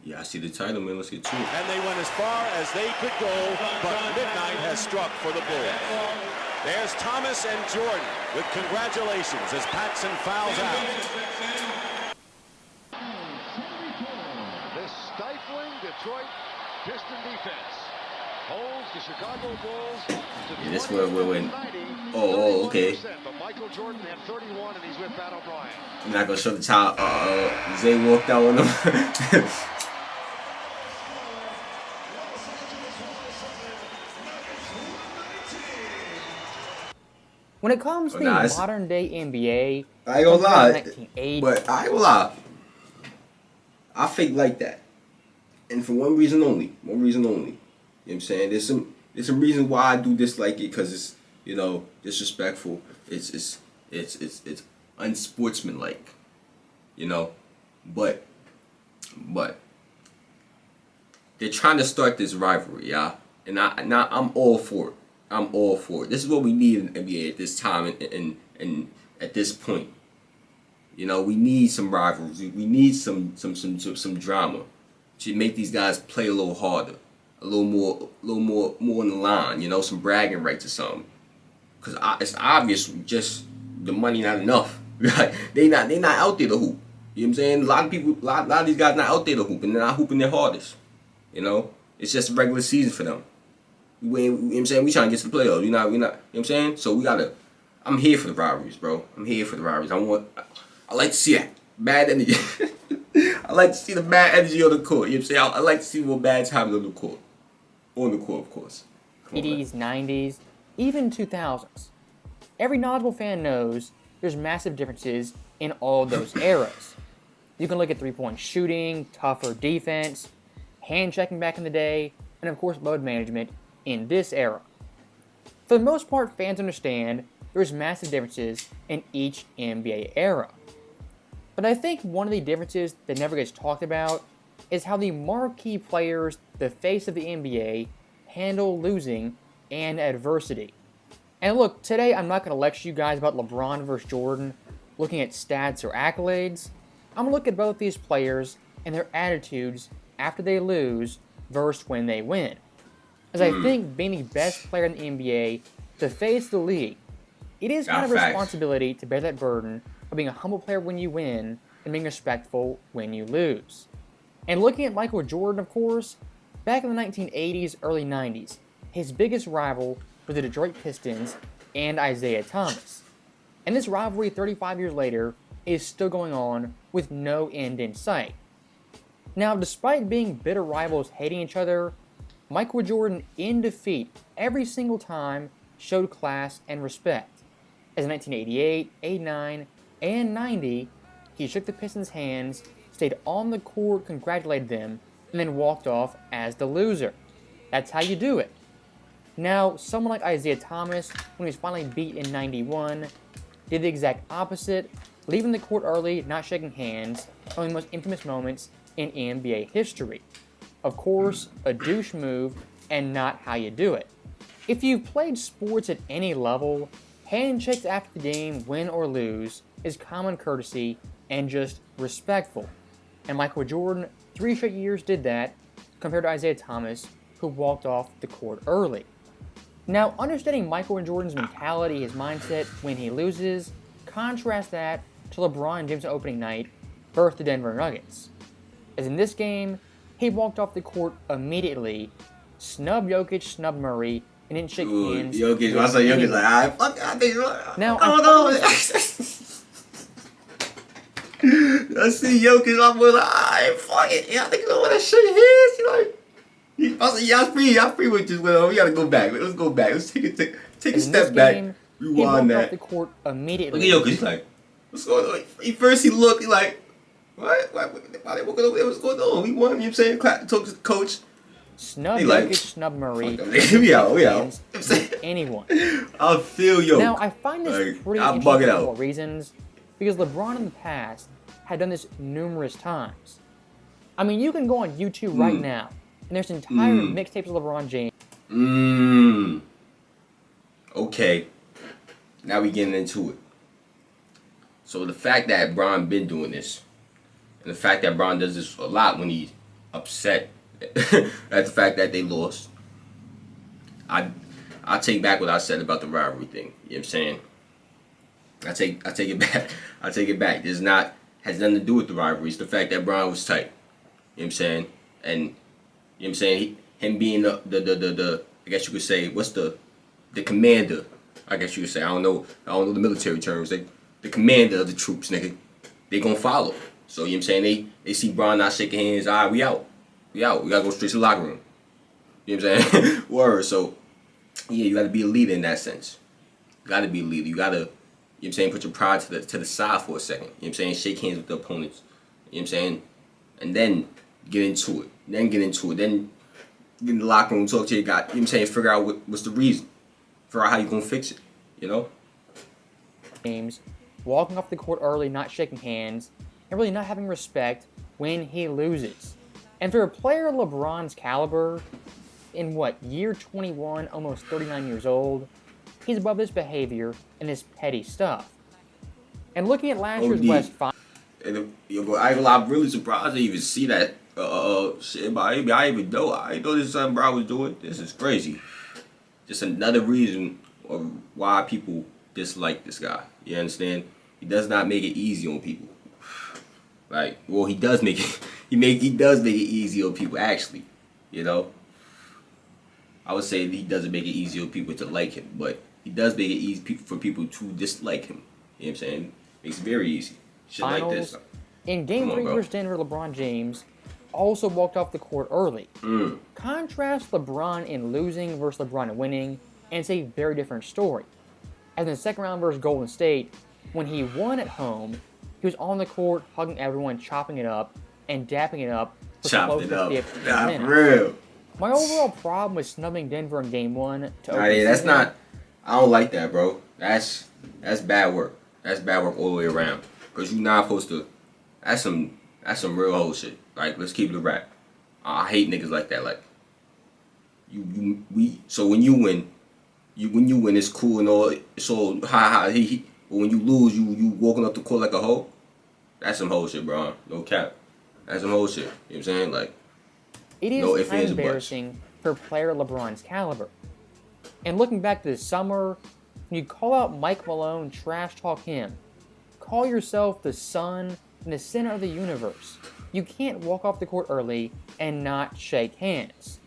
Yeah, I see the title, man. Let's get to it. And they went as far as they could go, but midnight has struck for the Bulls. There's Thomas and Jordan with congratulations as Paxson fouls out. This stifling Detroit Piston defense holds the Chicago Bulls to Yeah, this where when. Okay. But Michael Jordan had 31, and he's with Pat O'Brien. I'm not gonna show the child. Zay walked out on him. When it comes to the modern day NBA, I ain't gonna lie, 1980, but I ain't gonna lie. I fake like that, and for one reason only. One reason only. You know what I'm saying? There's some reason why I do dislike it, because it's, you know, disrespectful. It's unsportsmanlike. You know, but they're trying to start this rivalry, y'all, and I'm all for it. I'm all for it. This is what we need in the NBA at this time and at this point. You know, we need some rivalries. We need some drama to make these guys play a little harder, a little more on the line. You know, some bragging rights or something. Cause it's obvious, just the money not enough. they not out there to hoop. You know what I'm saying? A lot of these guys not out there to hoop, and they're not hooping their hardest. You know, it's just a regular season for them. You know what I'm saying? We trying to get to the playoffs. We not, you know what I'm saying? So I'm here for the rivalries, bro. I'm here for the rivalries. I like to see that. Bad energy. I like to see the bad energy on the court. You know what I'm saying? I like to see what bad times on the court. On the court, of course. 80s, 90s, even 2000s. Every knowledgeable fan knows there's massive differences in all those eras. You can look at three-point shooting, tougher defense, hand checking back in the day, and of course load management in this era. For the most part, fans understand there's massive differences in each NBA era. But I think one of the differences that never gets talked about is how the marquee players, the face of the NBA, handle losing and adversity. And look, today I'm not going to lecture you guys about LeBron versus Jordan, looking at stats or accolades. I'm going to look at both these players and their attitudes after they lose versus when they win. As I think being the best player in the NBA, to face the league, it is kind of a responsibility to bear that burden of being a humble player when you win and being respectful when you lose. And looking at Michael Jordan, of course, back in the 1980s, early 90s, his biggest rival were the Detroit Pistons and Isaiah Thomas. And this rivalry 35 years later is still going on with no end in sight. Now, despite being bitter rivals hating each other, Michael Jordan, in defeat every single time, showed class and respect. As in 1988, 89, and 90, he shook the Pistons' hands, stayed on the court, congratulated them, and then walked off as the loser. That's how you do it. Now, someone like Isaiah Thomas, when he was finally beat in 91, did the exact opposite, leaving the court early, not shaking hands, one of the most infamous moments in NBA history. Of course, a douche move, and not how you do it. If you've played sports at any level, handshakes after the game, win or lose, is common courtesy and just respectful. And Michael Jordan, 3 straight years did that, compared to Isaiah Thomas, who walked off the court early. Now, understanding Michael and Jordan's mentality, his mindset when he loses, contrast that to LeBron James' opening night versus the Denver Nuggets. As in this game, he walked off the court immediately, snubbed Jokic, snubbed Murray, and didn't shake hands. Jokic, I saw Jokic like, alright, fuck it. Now, I see Jokic, I'm like, alright, fuck it. Yeah, I think I want to shake hands. I was like, y'all free with this. Well, we gotta go back. Let's go back. Let's take a step back. Rewind that. Off the court immediately. Look at Jokic. He's like, what's going on? First he looked. He like, what? Why they walking over there? What's going on? We won. You know what I'm saying? Talk to the coach. Snub Jokic, snub Murray. We out. Anyone. I feel Jokic. Now I find this pretty interesting for reasons, because LeBron in the past had done this numerous times. I mean, you can go on YouTube right now, and there's entire mixtapes of LeBron James. Okay. Now we getting into it. So the fact that Bron been doing this, and the fact that Bron does this a lot when he upset at the fact that they lost. I take back what I said about the rivalry thing. You know what I'm saying? I take it back. I take it back. Has nothing to do with the rivalry. It's the fact that Bron was tight. You know what I'm saying? And you know what I'm saying? Him being the I guess you could say, what's the commander? I guess you could say, I don't know the military terms. The commander of the troops, nigga. They gonna follow. So you know what I'm saying? They see Bron not shaking hands. All right, we out. We gotta go straight to the locker room. You know what I'm saying? Word. So yeah, you gotta be a leader in that sense. You gotta be a leader. You gotta, you know what I'm saying, put your pride to the side for a second. You know what I'm saying? Shake hands with the opponents. You know what I'm saying? And then get into it. Then get in the locker room, talk to your guy. You know what I'm saying? Figure out what's the reason. Figure out how you gonna fix it. You know? Games, walking off the court early, not shaking hands, and really not having respect when he loses. And for a player of LeBron's caliber, in year 21, almost 39 years old, he's above this behavior and this petty stuff. And looking at last year's West Finals, and I'm really surprised to even see that shit. But I didn't know this is something Bron was doing. This is crazy. Just another reason of why people dislike this guy. You understand? He does not make it easy on people. Like, well, he does make it. He does make it easy on people. Actually, you know. I would say he doesn't make it easy on people to like him, but he does make it easy for people to dislike him. You know what I'm saying? Makes it very easy. Shit like this. In Game 3 versus Denver, LeBron James also walked off the court early. Contrast LeBron in losing versus LeBron in winning, and it's a very different story. As in the second round versus Golden State, when he won at home, he was on the court hugging everyone, chopping it up, and dapping it up for close to 15 minutes. Real. My overall problem with snubbing Denver in Game 1 to open that's not. I don't like that, bro. That's bad work. That's bad work all the way around. Cause you're not supposed to. That's some real whole shit. Like, let's keep it a rap. I hate niggas like that. Like, so when you win, it's cool and all. So ha. But when you lose, you walking up the court like a hoe. That's some whole shit, bro. No cap. That's some whole shit. You know what I'm saying? Like, it is kind of embarrassing for a player LeBron's caliber. And looking back to this summer, when you call out Mike Malone, trash talk him, call yourself the sun in the center of the universe. You can't walk off the court early and not shake hands.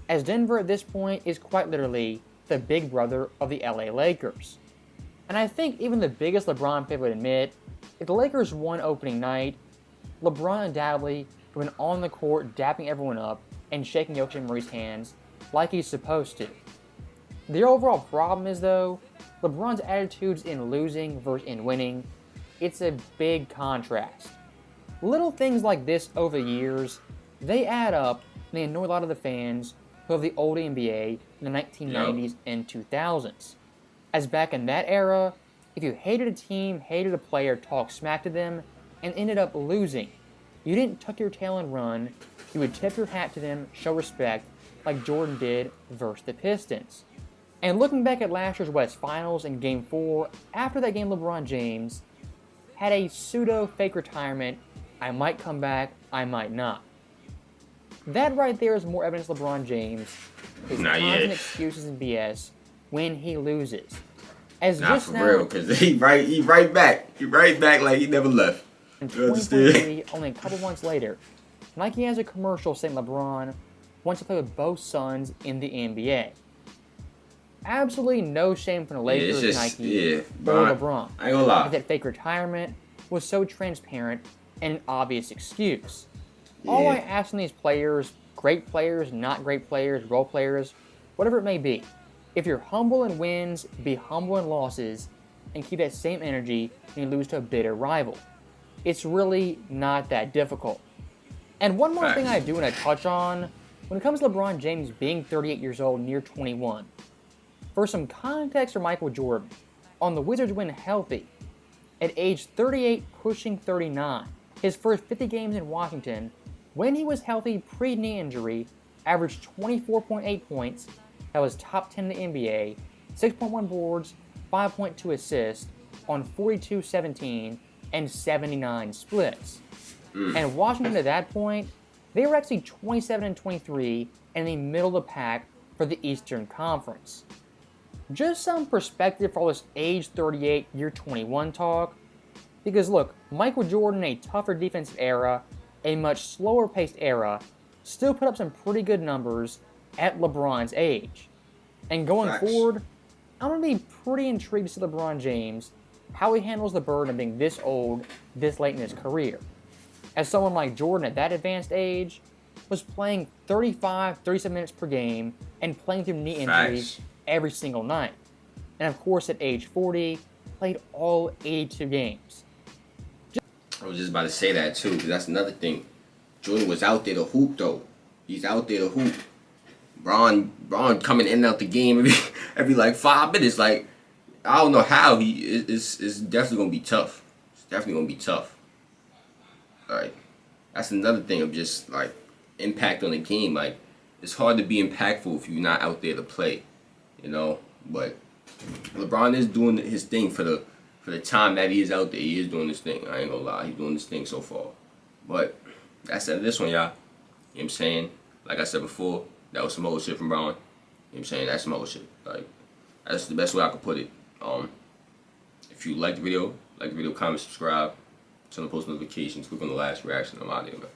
As Denver at this point is quite literally the big brother of the LA Lakers. And I think even the biggest LeBron fan would admit, if the Lakers won opening night, LeBron undoubtedly would have been on the court dapping everyone up and shaking Jokic and Murray's hands like he's supposed to. The overall problem is, though, LeBron's attitudes in losing versus in winning. It's a big contrast. Little things like this over the years, they add up and they annoy a lot of the fans who have the old NBA in the 1990s and 2000s. As back in that era, if you hated a team, hated a player, talked smack to them, and ended up losing, you didn't tuck your tail and run. You would tip your hat to them, show respect, like Jordan did versus the Pistons. And looking back at last year's West Finals in Game 4, after that game LeBron James had a pseudo-fake retirement. I might come back, I might not. That right there is more evidence LeBron James is constant excuses and BS when he loses. As not just for now, real, because he right back. He right back like he never left. In 2023, only a couple months later, Nike has a commercial saying LeBron wants to play with both sons in the NBA. Absolutely no shame from the Lakers, Nike, or LeBron. I ain't gonna lie. That fake retirement was so transparent and an obvious excuse. All I ask from these players, great players, not great players, role players, whatever it may be, if you're humble in wins, be humble in losses, and keep that same energy when you lose to a bitter rival. It's really not that difficult. And one more thing I do want to touch on, when it comes to LeBron James being 38 years old, near 21. For some context for Michael Jordan, on the Wizards when healthy, at age 38 pushing 39, his first 50 games in Washington, when he was healthy pre-knee injury, averaged 24.8 points, that was top 10 in the NBA, 6.1 boards, 5.2 assists on 42-17 and 79 splits. And Washington at that point They were actually 27-23 and in the middle of the pack for the Eastern Conference. Just some perspective for all this age 38, year 21 talk. Because look, Michael Jordan in a tougher defensive era, a much slower paced era, still put up some pretty good numbers at LeBron's age. And going forward, I'm going to be pretty intrigued to see LeBron James, how he handles the burden of being this old, this late in his career. As someone like Jordan at that advanced age was playing 35, 37 minutes per game and playing through knee injuries every single night. And of course at age 40, played all 82 games. I was just about to say that too, because that's another thing. Jordan was out there to hoop though. He's out there to hoop. Bron coming in and out the game every like 5 minutes. Like, I don't know how it's definitely gonna be tough. It's definitely gonna be tough. Like, that's another thing of just like impact on the game. Like, it's hard to be impactful if you're not out there to play, you know. But LeBron is doing his thing for the time that he is out there. He is doing this thing. I ain't gonna lie, he's doing this thing so far. But that's it. This one, y'all. You know what I'm saying? Like I said before, that was some old shit from Bron. You know what I'm saying? That's some old shit. Like, that's the best way I could put it. If you like the video, comment, subscribe, turn on post notifications, click on the last reaction. I'm out of here, man.